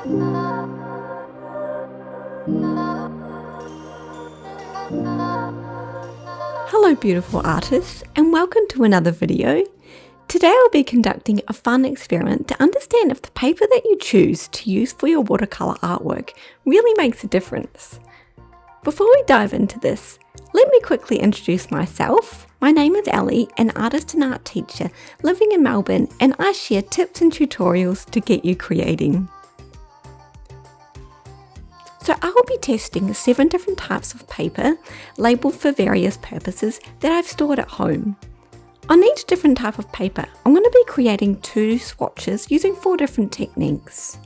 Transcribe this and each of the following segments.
Hello beautiful artists, and welcome to another video. Today I'll be conducting a fun experiment to understand if the paper that you choose to use for your watercolour artwork really makes a difference. Before we dive into this, let me quickly introduce myself. My name is Ellie, an artist and art teacher living in Melbourne, and I share tips and tutorials to get you creating. So I will be testing 7 different types of paper labelled for various purposes that I've stored at home. On each different type of paper, I'm going to be creating 2 swatches using 4 different techniques.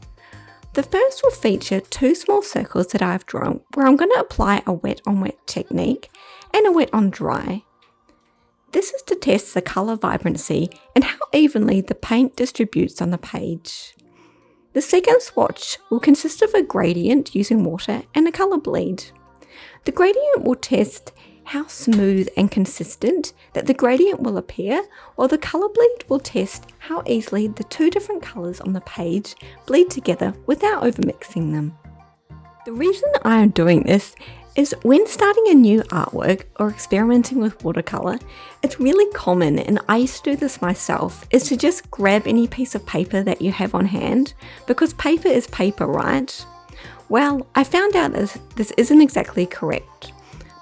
The first will feature 2 small circles that I've drawn where I'm going to apply a wet on wet technique and a wet on dry. This is to test the colour vibrancy and how evenly the paint distributes on the page. The second swatch will consist of a gradient using water and a colour bleed. The gradient will test how smooth and consistent that the gradient will appear, while the colour bleed will test how easily the 2 different colours on the page bleed together without overmixing them. The reason I am doing this is when starting a new artwork or experimenting with watercolour, it's really common, and I used to do this myself, is to just grab any piece of paper that you have on hand, because paper is paper, right? Well, I found out this isn't exactly correct.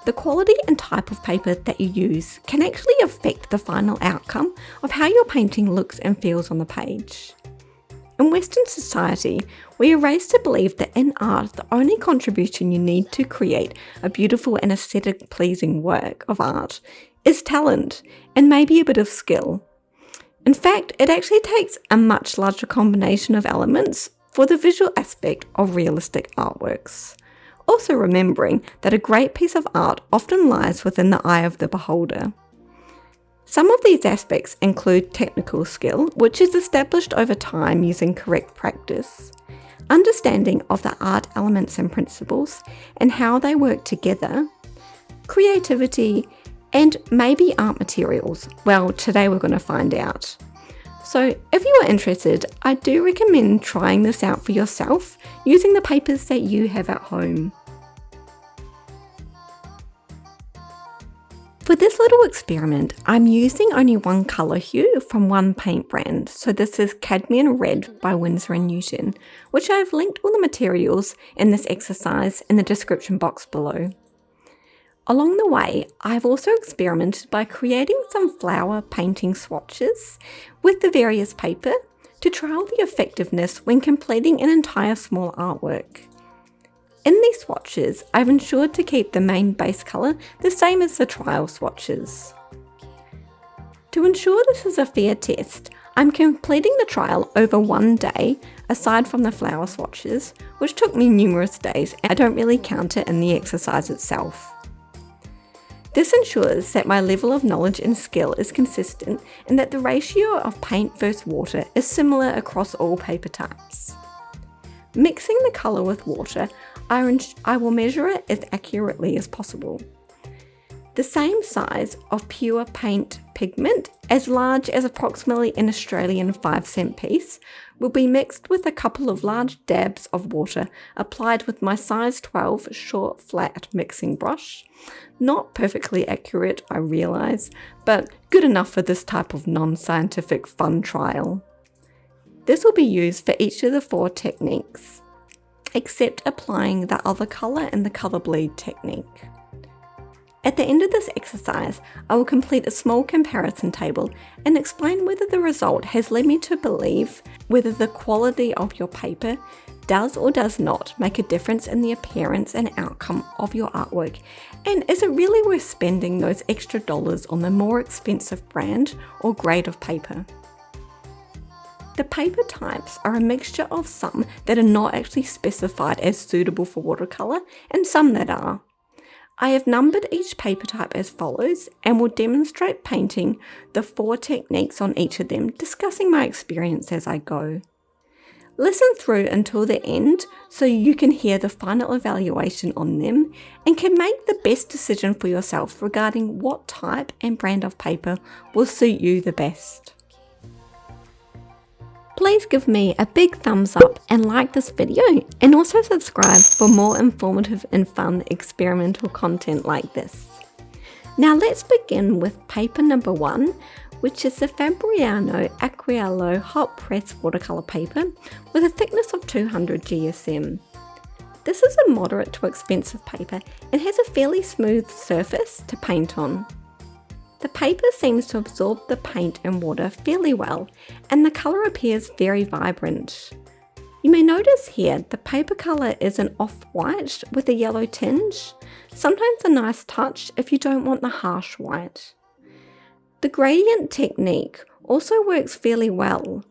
The quality and type of paper that you use can actually affect the final outcome of how your painting looks and feels on the page. In Western society, we are raised to believe that in art, the only contribution you need to create a beautiful and aesthetic pleasing work of art is talent and maybe a bit of skill. In fact, it actually takes a much larger combination of elements for the visual aspect of realistic artworks. Also remembering that a great piece of art often lies within the eye of the beholder. Some of these aspects include technical skill, which is established over time using correct practice, understanding of the art elements and principles and how they work together, creativity, and maybe art materials. Well, today we're going to find out. So if you are interested, I do recommend trying this out for yourself using the papers that you have at home. For this little experiment, I'm using only one colour hue from one paint brand. So this is Cadmium Red by Winsor & Newton, which I've linked all the materials in this exercise in the description box below. Along the way, I've also experimented by creating some flower painting swatches with the various paper to trial the effectiveness when completing an entire small artwork. In these swatches, I've ensured to keep the main base colour the same as the trial swatches. To ensure this is a fair test, I'm completing the trial over one day, aside from the flower swatches, which took me numerous days, and I don't really count it in the exercise itself. This ensures that my level of knowledge and skill is consistent and that the ratio of paint versus water is similar across all paper types. Mixing the colour with water, I will measure it as accurately as possible. The same size of pure paint pigment, as large as approximately an Australian 5-cent piece, will be mixed with a couple of large dabs of water applied with my size 12 short flat mixing brush. Not perfectly accurate, I realise, but good enough for this type of non-scientific fun trial. This will be used for each of the 4 techniques, except applying the other colour and the colour bleed technique. At the end of this exercise, I will complete a small comparison table and explain whether the result has led me to believe whether the quality of your paper does or does not make a difference in the appearance and outcome of your artwork, and is it really worth spending those extra dollars on the more expensive brand or grade of paper. The paper types are a mixture of some that are not actually specified as suitable for watercolour and some that are. I have numbered each paper type as follows and will demonstrate painting the 4 techniques on each of them, discussing my experience as I go. Listen through until the end so you can hear the final evaluation on them and can make the best decision for yourself regarding what type and brand of paper will suit you the best. Please give me a big thumbs up and like this video, and also subscribe for more informative and fun experimental content like this. Now let's begin with paper number 1, which is the Fabriano Acquarello hot press watercolour paper with a thickness of 200 GSM. This is a moderate to expensive paper and has a fairly smooth surface to paint on. The paper seems to absorb the paint and water fairly well, and the colour appears very vibrant. You may notice here the paper colour is an off-white with a yellow tinge, sometimes a nice touch if you don't want the harsh white. The gradient technique also works fairly well.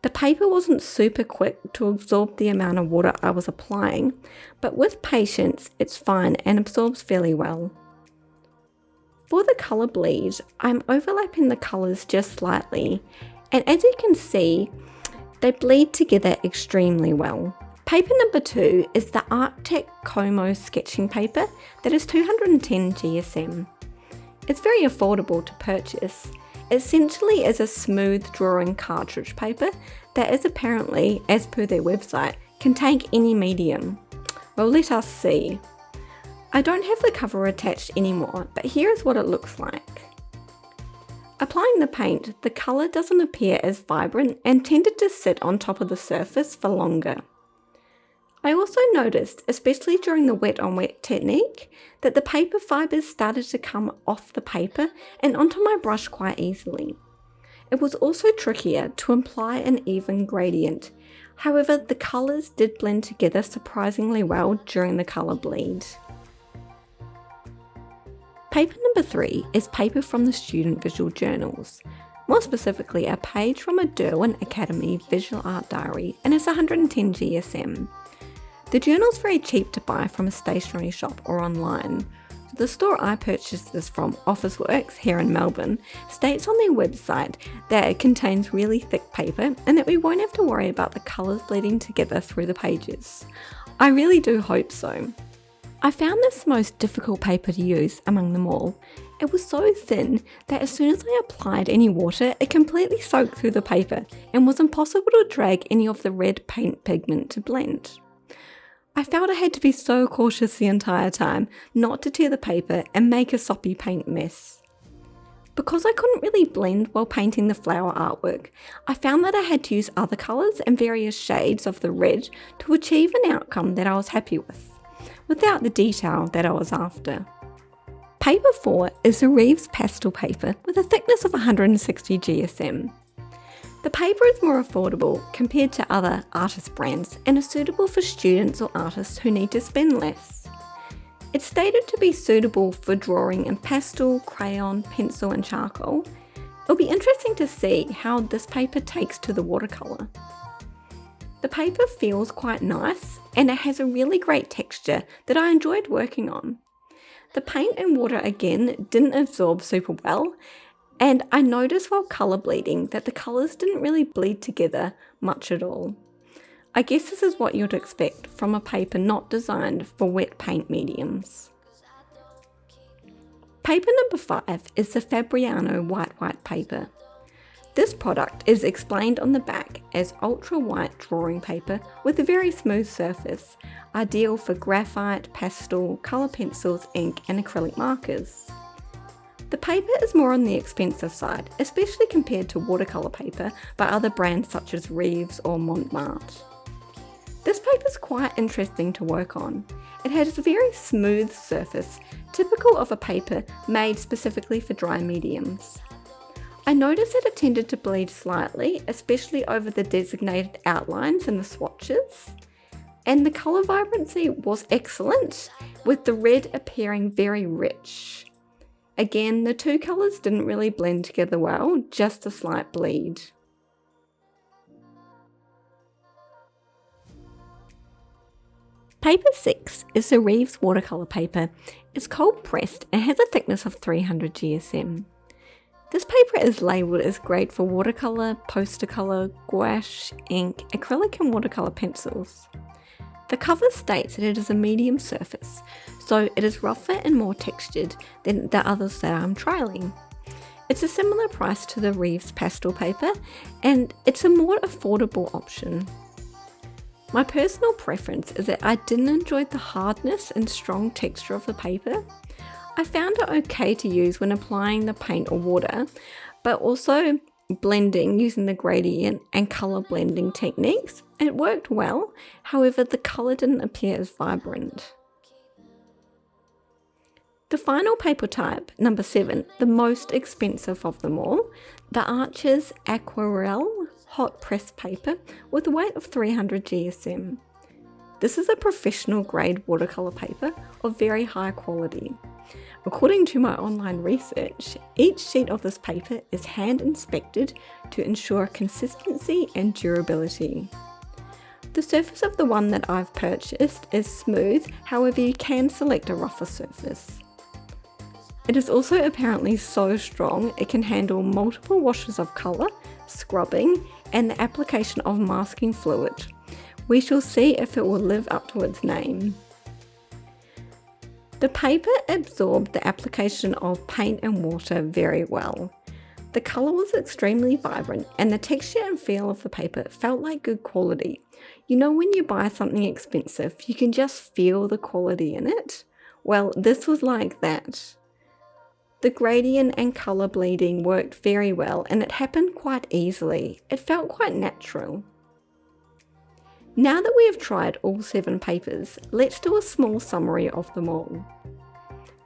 The paper wasn't super quick to absorb the amount of water I was applying, but with patience it's fine and absorbs fairly well. For the colour bleed, I'm overlapping the colours just slightly, and as you can see, they bleed together extremely well. Paper number 2 is the Arttec Como sketching paper that is 210 GSM. It's very affordable to purchase. Essentially is a smooth drawing cartridge paper that is apparently, as per their website, can take any medium. Well, let us see. I don't have the cover attached anymore, but here is what it looks like. Applying the paint, the colour doesn't appear as vibrant and tended to sit on top of the surface for longer. I also noticed, especially during the wet on wet technique, that the paper fibres started to come off the paper and onto my brush quite easily. It was also trickier to apply an even gradient. However, the colours did blend together surprisingly well during the colour bleed. Paper number 3 is paper from the student visual journals, more specifically a page from a Derwent Academy visual art diary, and it's 110 GSM. The journal is very cheap to buy from a stationery shop or online. The store I purchased this from, Officeworks here in Melbourne, states on their website that it contains really thick paper and that we won't have to worry about the colours bleeding together through the pages. I really do hope so. I found this the most difficult paper to use among them all. It was so thin that as soon as I applied any water, it completely soaked through the paper and was impossible to drag any of the red paint pigment to blend. I felt I had to be so cautious the entire time not to tear the paper and make a soppy paint mess. Because I couldn't really blend while painting the flower artwork, I found that I had to use other colours and various shades of the red to achieve an outcome that I was happy with, without the detail that I was after. Paper 4 is a Reeves pastel paper with a thickness of 160 GSM. The paper is more affordable compared to other artist brands and is suitable for students or artists who need to spend less. It's stated to be suitable for drawing in pastel, crayon, pencil and charcoal. It'll be interesting to see how this paper takes to the watercolour. The paper feels quite nice and it has a really great texture that I enjoyed working on. The paint and water again didn't absorb super well, and I noticed while colour bleeding that the colours didn't really bleed together much at all. I guess this is what you'd expect from a paper not designed for wet paint mediums. Paper number 5 is the Fabriano white paper. This product is explained on the back as ultra white drawing paper with a very smooth surface, ideal for graphite, pastel, colour pencils, ink and acrylic markers. The paper is more on the expensive side, especially compared to watercolour paper by other brands such as Reeves or Montmartre. This paper is quite interesting to work on. It has a very smooth surface, typical of a paper made specifically for dry mediums. I noticed that it tended to bleed slightly, especially over the designated outlines and the swatches. And the colour vibrancy was excellent, with the red appearing very rich. Again, the two colours didn't really blend together well, just a slight bleed. Paper 6 is the Reeves watercolour paper. It's cold pressed and has a thickness of 300 GSM. This paper is labelled as great for watercolour, poster colour, gouache, ink, acrylic and watercolour pencils. The cover states that it is a medium surface, so it is rougher and more textured than the others that I'm trialling. It's a similar price to the Reeves pastel paper, and it's a more affordable option. My personal preference is that I didn't enjoy the hardness and strong texture of the paper. I found it okay to use when applying the paint or water, but also blending using the gradient and colour blending techniques. It worked well, however the colour didn't appear as vibrant. The final paper type, number 7, the most expensive of them all, the Arttec Aquarelle hot press paper with a weight of 300 GSM. This is a professional grade watercolour paper of very high quality. According to my online research, each sheet of this paper is hand inspected to ensure consistency and durability. The surface of the one that I've purchased is smooth, however you can select a rougher surface. It is also apparently so strong it can handle multiple washes of colour, scrubbing, and the application of masking fluid. We shall see if it will live up to its name. The paper absorbed the application of paint and water very well. The colour was extremely vibrant and the texture and feel of the paper felt like good quality. You know when you buy something expensive, you can just feel the quality in it? Well, this was like that. The gradient and colour bleeding worked very well and it happened quite easily. It felt quite natural. Now that we have tried all 7 papers, let's do a small summary of them all.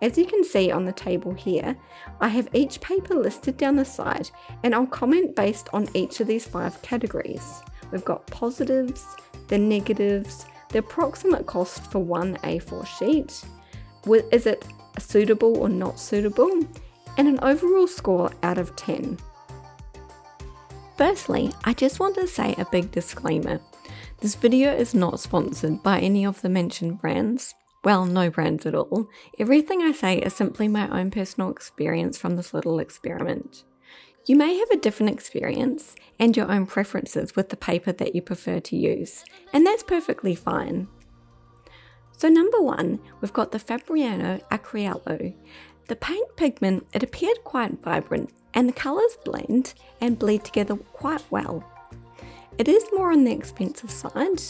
As you can see on the table here, I have each paper listed down the side and I'll comment based on each of these 5 categories. We've got positives, the negatives, the approximate cost for one A4 sheet, is it suitable or not suitable, and an overall score out of 10. Firstly, I just want to say a big disclaimer. This video is not sponsored by any of the mentioned brands. Well, no brands at all. Everything I say is simply my own personal experience from this little experiment. You may have a different experience and your own preferences with the paper that you prefer to use, and that's perfectly fine. So number 1, we've got the Fabriano Acquarello. The paint pigment, it appeared quite vibrant and the colours blend and bleed together quite well. It is more on the expensive side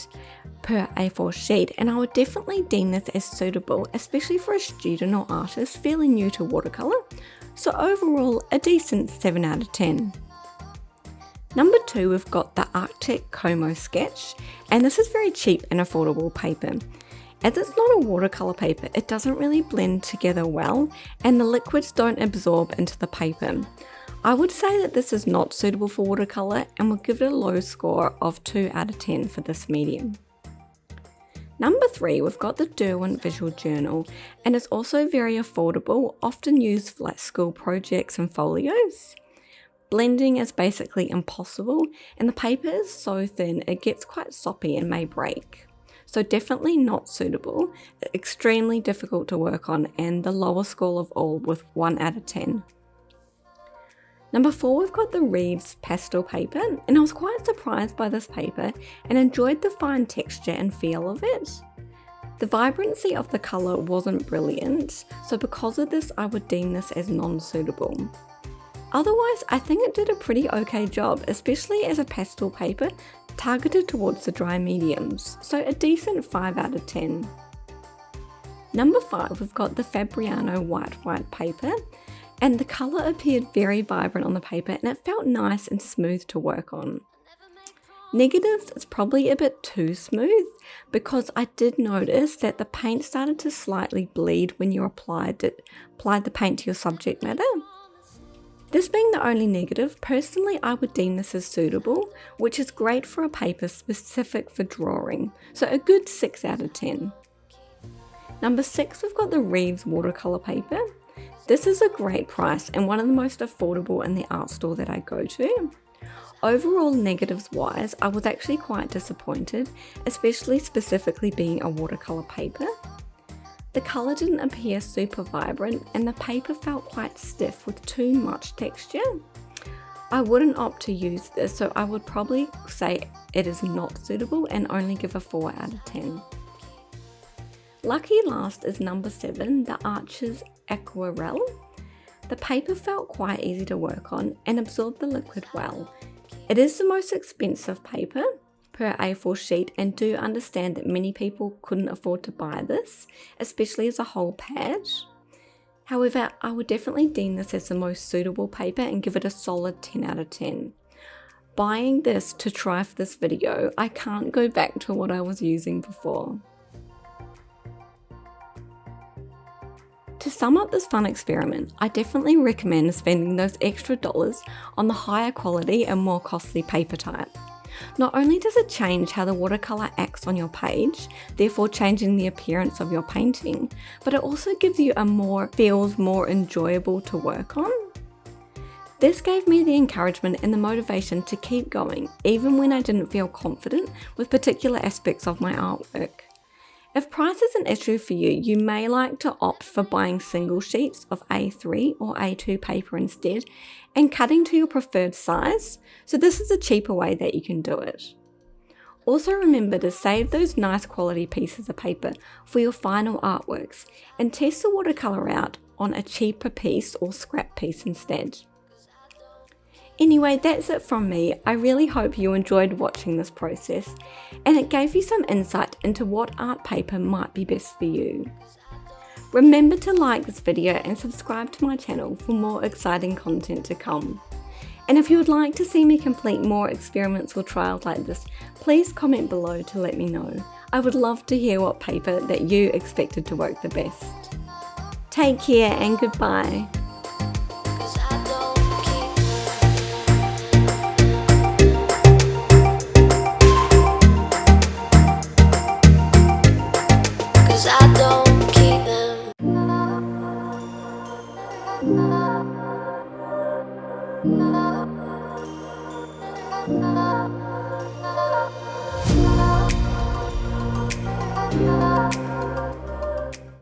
per A4 sheet, and I would definitely deem this as suitable, especially for a student or artist fairly new to watercolour, so overall a decent 7 out of 10. Number 2, we've got the Arttec Como Sketch, and this is very cheap and affordable paper. As it's not a watercolour paper, it doesn't really blend together well, and the liquids don't absorb into the paper. I would say that this is not suitable for watercolour and will give it a low score of 2 out of 10 for this medium. Number 3, we've got the Derwent Visual Journal, and it's also very affordable, often used for like school projects and folios. Blending is basically impossible, and the paper is so thin it gets quite soppy and may break. So definitely not suitable, extremely difficult to work on, and the lowest score of all with 1 out of 10. Number 4, we've got the Reeves pastel paper, and I was quite surprised by this paper and enjoyed the fine texture and feel of it. The vibrancy of the colour wasn't brilliant, so because of this I would deem this as non-suitable. Otherwise, I think it did a pretty okay job, especially as a pastel paper targeted towards the dry mediums, so a decent 5 out of 10. Number 5, we've got the Fabriano white paper, and the colour appeared very vibrant on the paper and it felt nice and smooth to work on. Negatives, it's probably a bit too smooth because I did notice that the paint started to slightly bleed when you applied the paint to your subject matter. This being the only negative, personally I would deem this as suitable, which is great for a paper specific for drawing, so a good 6 out of 10. Number 6, we've got the Reeves watercolour paper. This is a great price and one of the most affordable in the art store that I go to. Overall, negatives wise, I was actually quite disappointed, especially specifically being a watercolour paper. The colour didn't appear super vibrant and the paper felt quite stiff with too much texture. I wouldn't opt to use this, so I would probably say it is not suitable and only give a 4 out of 10. Lucky last is number 7, the Arttec Aquarelle. The paper felt quite easy to work on and absorbed the liquid well. It is the most expensive paper per A4 sheet, and do understand that many people couldn't afford to buy this, especially as a whole pad. However, I would definitely deem this as the most suitable paper and give it a solid 10 out of 10. Buying this to try for this video, I can't go back to what I was using before. To sum up this fun experiment, I definitely recommend spending those extra dollars on the higher quality and more costly paper type. Not only does it change how the watercolour acts on your page, therefore changing the appearance of your painting, but it also gives you feels more enjoyable to work on. This gave me the encouragement and the motivation to keep going, even when I didn't feel confident with particular aspects of my artwork. If price is an issue for you, you may like to opt for buying single sheets of A3 or A2 paper instead and cutting to your preferred size, so this is a cheaper way that you can do it. Also remember to save those nice quality pieces of paper for your final artworks and test the watercolour out on a cheaper piece or scrap piece instead. Anyway, that's it from me. I really hope you enjoyed watching this process and it gave you some insight into what art paper might be best for you. Remember to like this video and subscribe to my channel for more exciting content to come. And if you would like to see me complete more experiments or trials like this, please comment below to let me know. I would love to hear what paper that you expected to work the best. Take care and goodbye. Yeah.